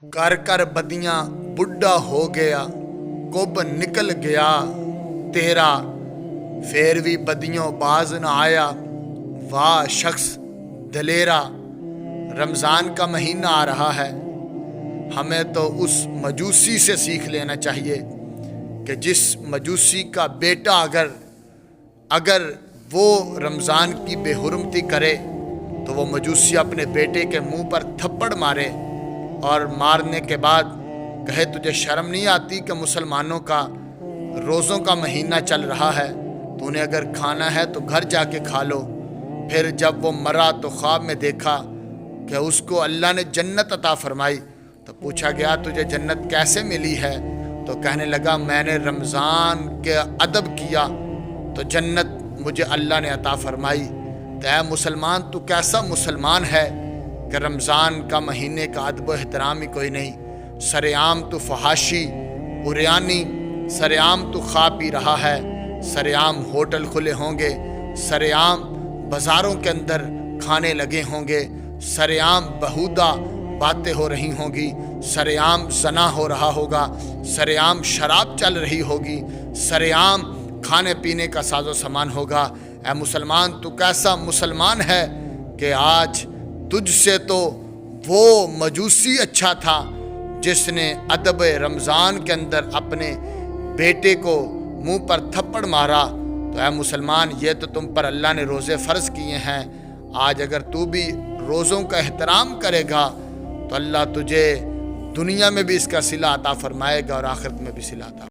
कर कर बदियां बुढ़ा हो गया, कुब निकल गया तेरा, फिर भी बदियों बाज न आया, वाह शख्स दलेरा। रमज़ान का महीना आ रहा है, हमें तो उस मजूसी से सीख लेना चाहिए कि जिस मजूसी का बेटा अगर वो रमज़ान की बेहुरमती करे तो वो मजूसी अपने बेटे के मुंह पर थप्पड़ मारे और मारने के बाद कहे तुझे शर्म नहीं आती कि मुसलमानों का रोज़ों का महीना चल रहा है, तूने अगर खाना है तो घर जाके खा लो। फिर जब वो मरा तो ख्वाब में देखा कि उसको अल्लाह ने जन्नत अता फरमाई, तो पूछा गया तुझे जन्नत कैसे मिली है, तो कहने लगा मैंने रमज़ान के अदब किया तो जन्नत मुझे अल्लाह ने अता फरमाई। तो ऐ मुसलमान, तू कैसा मुसलमान है कि रमज़ान का महीने का अदब व एहतराम ही कोई नहीं। सरेआम तो फहाशी उरियानी, सरेआम तो खा पी रहा है, सरेआम होटल खुले होंगे, सरेआम बाज़ारों के अंदर खाने लगे होंगे, सरेआम बहुदा बातें हो रही होंगी, सरेआम ज़ना हो रहा होगा, सरेआम शराब चल रही होगी, सरेआम खाने पीने का साजो सामान होगा। ऐ मुसलमान, तू कैसा मुसलमान है कि आज तुझसे तो वो मजूसी अच्छा था जिसने अदब रमज़ान के अंदर अपने बेटे को मुंह पर थप्पड़ मारा। तो ऐ मुसलमान, ये तो तुम पर अल्लाह ने रोज़े फ़र्ज़ किए हैं, आज अगर तू भी रोज़ों का एहतराम करेगा तो अल्लाह तुझे दुनिया में भी इसका सिला अता फरमाएगा और आखिरत में भी सिला अता।